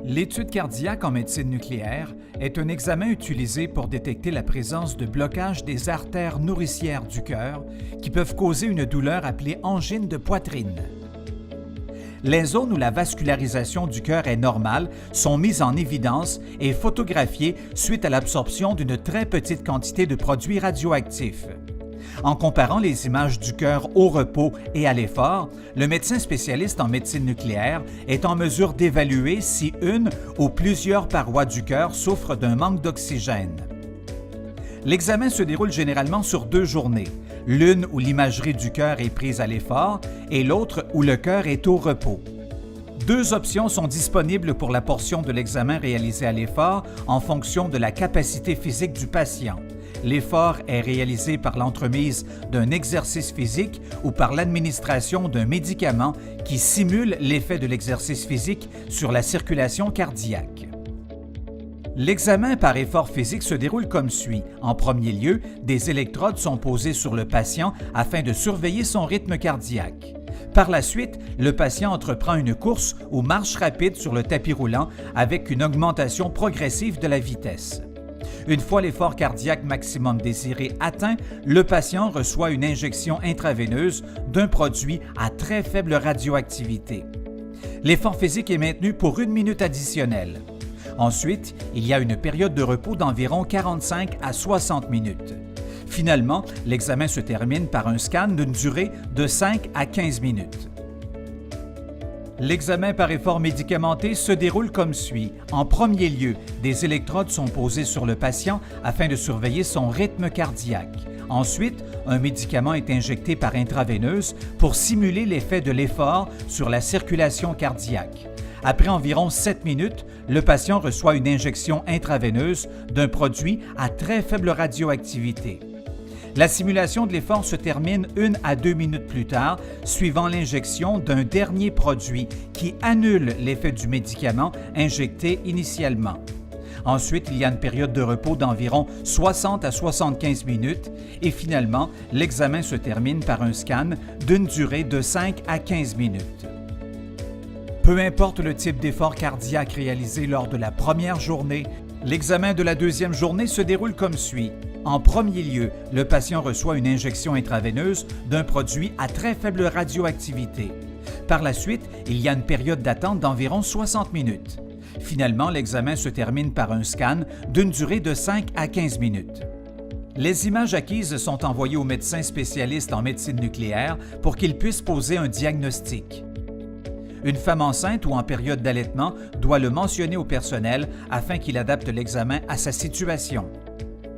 L'étude cardiaque en médecine nucléaire est un examen utilisé pour détecter la présence de blocage des artères nourricières du cœur qui peuvent causer une douleur appelée angine de poitrine. Les zones où la vascularisation du cœur est normale sont mises en évidence et photographiées suite à l'absorption d'une très petite quantité de produits radioactifs. En comparant les images du cœur au repos et à l'effort, le médecin spécialiste en médecine nucléaire est en mesure d'évaluer si une ou plusieurs parois du cœur souffrent d'un manque d'oxygène. L'examen se déroule généralement sur 2 journées, l'une où l'imagerie du cœur est prise à l'effort et l'autre où le cœur est au repos. 2 options sont disponibles pour la portion de l'examen réalisé à l'effort en fonction de la capacité physique du patient. L'effort est réalisé par l'entremise d'un exercice physique ou par l'administration d'un médicament qui simule l'effet de l'exercice physique sur la circulation cardiaque. L'examen par effort physique se déroule comme suit. En premier lieu, des électrodes sont posées sur le patient afin de surveiller son rythme cardiaque. Par la suite, le patient entreprend une course ou marche rapide sur le tapis roulant avec une augmentation progressive de la vitesse. Une fois l'effort cardiaque maximum désiré atteint, le patient reçoit une injection intraveineuse d'un produit à très faible radioactivité. L'effort physique est maintenu pour 1 minute additionnelle. Ensuite, il y a une période de repos d'environ 45 à 60 minutes. Finalement, l'examen se termine par un scan d'une durée de 5 à 15 minutes. L'examen par effort médicamenté se déroule comme suit. En premier lieu, des électrodes sont posées sur le patient afin de surveiller son rythme cardiaque. Ensuite, un médicament est injecté par intraveineuse pour simuler l'effet de l'effort sur la circulation cardiaque. Après environ 7 minutes, le patient reçoit une injection intraveineuse d'un produit à très faible radioactivité. La simulation de l'effort se termine 1 à 2 minutes plus tard, suivant l'injection d'un dernier produit qui annule l'effet du médicament injecté initialement. Ensuite, il y a une période de repos d'environ 60 à 75 minutes et finalement, l'examen se termine par un scan d'une durée de 5 à 15 minutes. Peu importe le type d'effort cardiaque réalisé lors de la première journée, l'examen de la deuxième journée se déroule comme suit. En premier lieu, le patient reçoit une injection intraveineuse d'un produit à très faible radioactivité. Par la suite, il y a une période d'attente d'environ 60 minutes. Finalement, l'examen se termine par un scan d'une durée de 5 à 15 minutes. Les images acquises sont envoyées au médecin spécialiste en médecine nucléaire pour qu'il puisse poser un diagnostic. Une femme enceinte ou en période d'allaitement doit le mentionner au personnel afin qu'il adapte l'examen à sa situation.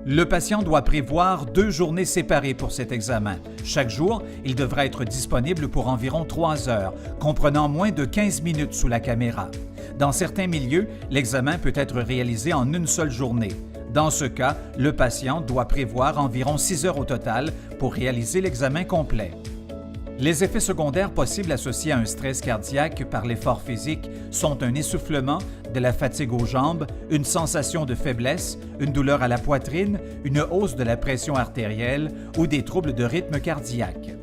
Le patient doit prévoir 2 journées séparées pour cet examen. Chaque jour, il devra être disponible pour environ 3 heures, comprenant moins de 15 minutes sous la caméra. Dans certains milieux, l'examen peut être réalisé en une seule journée. Dans ce cas, le patient doit prévoir environ 6 heures au total pour réaliser l'examen complet. Les effets secondaires possibles associés à un stress cardiaque par l'effort physique sont un essoufflement, de la fatigue aux jambes, une sensation de faiblesse, une douleur à la poitrine, une hausse de la pression artérielle ou des troubles de rythme cardiaque.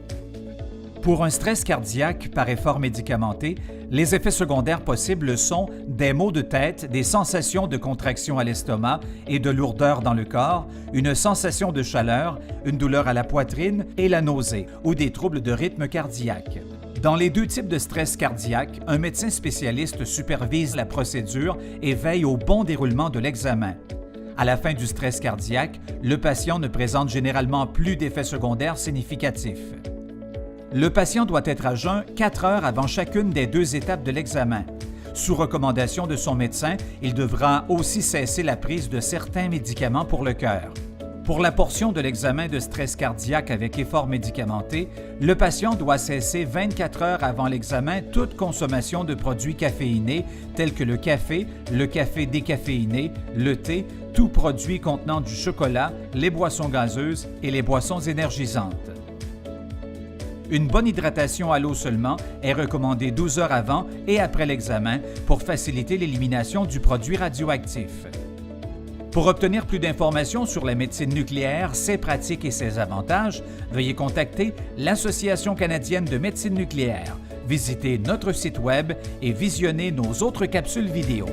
Pour un stress cardiaque par effort médicamenté, les effets secondaires possibles sont des maux de tête, des sensations de contraction à l'estomac et de lourdeur dans le corps, une sensation de chaleur, une douleur à la poitrine et la nausée ou des troubles de rythme cardiaque. Dans les 2 types de stress cardiaque, un médecin spécialiste supervise la procédure et veille au bon déroulement de l'examen. À la fin du stress cardiaque, le patient ne présente généralement plus d'effets secondaires significatifs. Le patient doit être à jeun 4 heures avant chacune des 2 étapes de l'examen. Sous recommandation de son médecin, il devra aussi cesser la prise de certains médicaments pour le cœur. Pour la portion de l'examen de stress cardiaque avec effort médicamenté, le patient doit cesser 24 heures avant l'examen toute consommation de produits caféinés tels que le café décaféiné, le thé, tout produit contenant du chocolat, les boissons gazeuses et les boissons énergisantes. Une bonne hydratation à l'eau seulement est recommandée 12 heures avant et après l'examen pour faciliter l'élimination du produit radioactif. Pour obtenir plus d'informations sur la médecine nucléaire, ses pratiques et ses avantages, veuillez contacter l'Association canadienne de médecine nucléaire. visitez notre site Web et visionnez nos autres capsules vidéo.